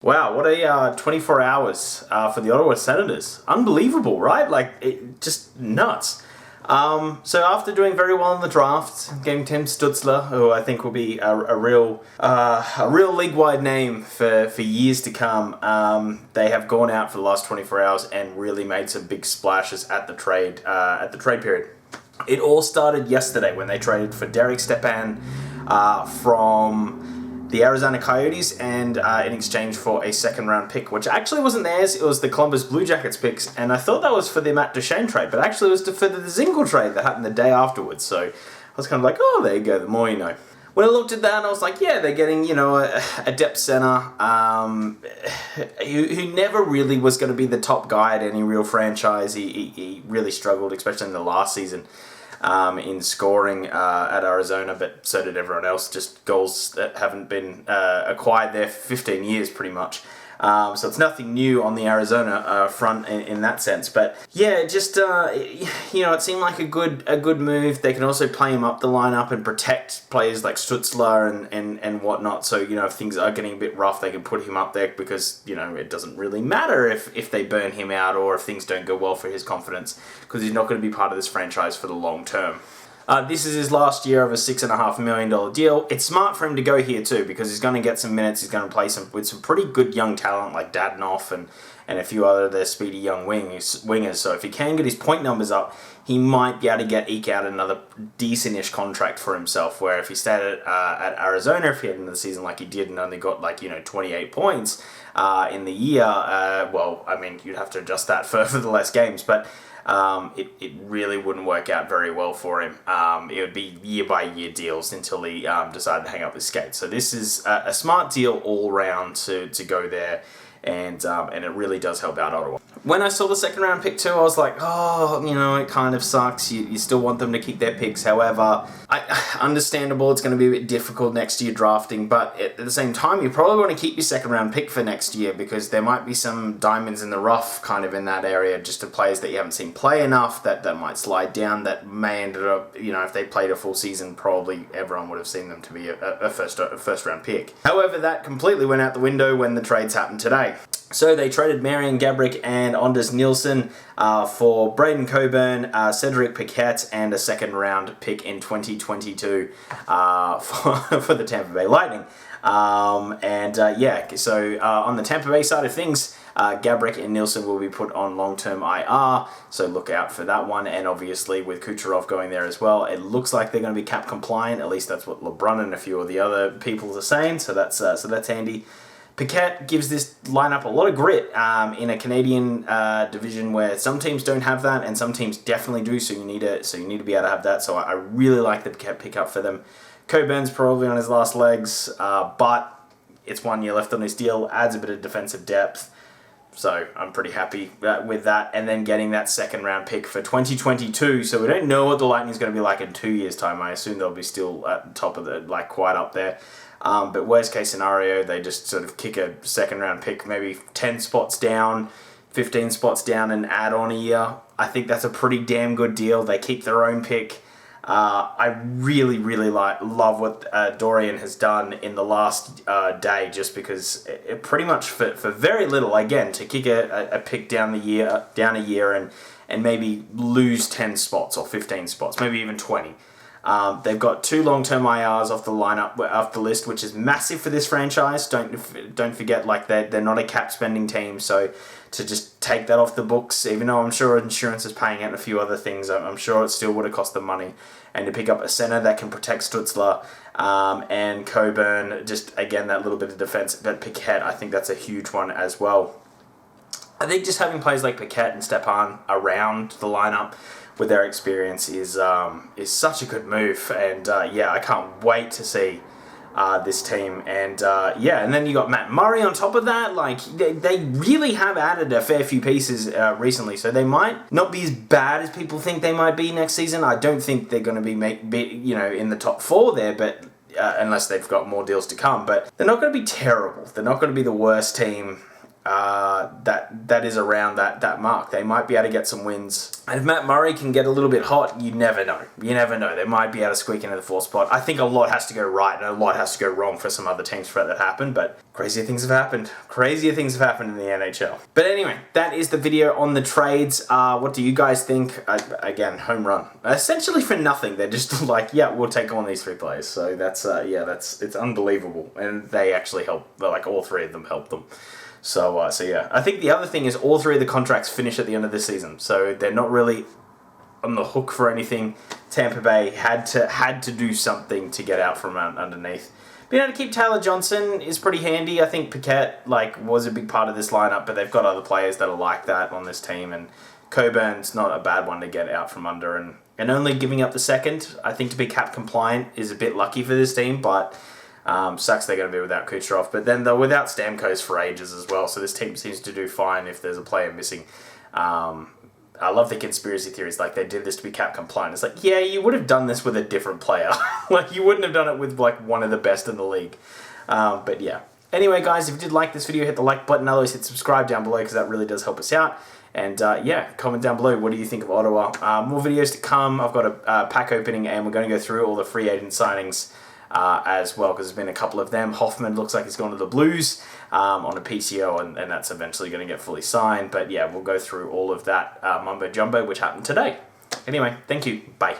Wow, what a 24 hours for the Ottawa Senators. Unbelievable, right? Just nuts. So after doing very well in the draft, getting Tim Stutzler, who I think will be a real league-wide name for years to come, they have gone out for the last 24 hours and really made some big splashes at the trade period. It all started yesterday when they traded for Derek Stepan from the Arizona Coyotes, and in exchange for a second-round pick, which actually wasn't theirs. It was the Columbus Blue Jackets picks, and I thought that was for the Matt Duchene trade, but actually it was for the Zingle trade that happened the day afterwards. So I was kind of like, oh, there you go, the more you know. When I looked at that, I was like, yeah, they're getting, a depth center who never really was going to be the top guy at any real franchise. He really struggled, especially in the last season. In scoring at Arizona, but so did everyone else. Just goals that haven't been acquired there for 15 years, pretty much. So it's nothing new on the Arizona front in that sense. But yeah, just it seemed like a good move. They can also play him up the lineup and protect players like Stutzler and whatnot. So if things are getting a bit rough, they can put him up there because it doesn't really matter if they burn him out or if things don't go well for his confidence, because he's not going to be part of this franchise for the long term. This is his last year of a $6.5 million deal. It's smart for him to go here too, because he's going to get some minutes. He's going to play with some pretty good young talent like Dadnoff and a few other their speedy young wingers. So if he can get his point numbers up, he might be able to eke out another decent-ish contract for himself, where if he stayed at Arizona, if he had into the season like he did and only got 28 points in the year, you'd have to adjust that for the less games, but it really wouldn't work out very well for him. It would be year-by-year deals until he decided to hang up his skates. So this is a smart deal all round to go there, and it really does help out Ottawa. When I saw the second-round pick too, I was like, it kind of sucks. You still want them to keep their picks. However, understandable, it's going to be a bit difficult next year drafting, but at the same time, you probably want to keep your second-round pick for next year, because there might be some diamonds in the rough kind of in that area, just to players that you haven't seen play enough that might slide down, that may end up, if they played a full season, probably everyone would have seen them to be a first-round pick. However, that completely went out the window when the trades happened today. So they traded Marian Gaborik and Anders Nielsen for Braden Coburn, Cedric Paquette, and a second-round pick in 2022 for the Tampa Bay Lightning. So on the Tampa Bay side of things, Gaborik and Nielsen will be put on long-term IR, so look out for that one. And obviously with Kucherov going there as well, it looks like they're going to be cap compliant. At least that's what LeBron and a few of the other people are saying. So that's handy. Paquette gives this lineup a lot of grit in a Canadian division where some teams don't have that and some teams definitely do. So you need to be able to have that. So I really like the Paquette pickup for them. Coburn's probably on his last legs, but it's 1 year left on his deal. Adds a bit of defensive depth. So I'm pretty happy with that. And then getting that second round pick for 2022. So we don't know what the Lightning's going to be like in 2 years' time. I assume they'll be still at the top of quite up there. But worst case scenario, they just sort of kick a second round pick, maybe 10 spots down, 15 spots down, and add on a year. I think that's a pretty damn good deal. They keep their own pick. I really, really love what Dorian has done in the last day, just because it pretty much for very little, again, to kick a pick down a year and maybe lose 10 spots or 15 spots, maybe even 20. They've got 2 long-term IRs off the list, which is massive for this franchise. Don't forget, they're not a cap spending team, so to just take that off the books, even though I'm sure insurance is paying out and a few other things, I'm sure it still would have cost them money. And to pick up a center that can protect Stutzler and Coburn, just again that little bit of defense. But Paquette, I think that's a huge one as well. I think just having players like Paquette and Stepan around the lineup with their experience is such a good move, and I can't wait to see this team. And and then you got Matt Murray on top of that. They really have added a fair few pieces recently, so they might not be as bad as people think they might be next season. I don't think they're going to be in the top 4 there, but unless they've got more deals to come. But they're not going to be terrible. They're not going to be the worst team that is around that mark. They might be able to get some wins. And if Matt Murray can get a little bit hot, you never know. You never know. They might be able to squeak into the 4th spot. I think a lot has to go right and a lot has to go wrong for some other teams for that to happen, but crazier things have happened. Crazier things have happened in the NHL. But anyway, that is the video on the trades. What do you guys think? Again, home run. Essentially for nothing. They're just like, yeah, we'll take on these 3 players. So that's, it's unbelievable. And they actually help. Like, all 3 of them help them. So yeah, I think the other thing is all 3 of the contracts finish at the end of this season, so they're not really on the hook for anything. Tampa Bay had to do something to get out from underneath. Being able to keep Taylor Johnson is pretty handy. I think Paquette was a big part of this lineup, but they've got other players that are like that on this team, and Coburn's not a bad one to get out from under, and only giving up the 2nd, I think, to be cap compliant is a bit lucky for this team, but. Sucks they're going to be without Kucherov, but then they're without Stamkos for ages as well, so this team seems to do fine if there's a player missing. I love the conspiracy theories, like they did this to be cap compliant. It's like, yeah, you would have done this with a different player. Like, you wouldn't have done it with like one of the best in the league. But yeah. Anyway, guys, if you did like this video, hit the like button. Otherwise, hit subscribe down below because that really does help us out. And yeah, comment down below, what do you think of Ottawa? More videos to come. I've got a pack opening, and we're going to go through all the free agent signings as well, because there's been a couple of them. Hoffman looks like he's gone to the Blues on a PCO, and that's eventually going to get fully signed. But yeah, we'll go through all of that mumbo jumbo, which happened today. Anyway, thank you. Bye.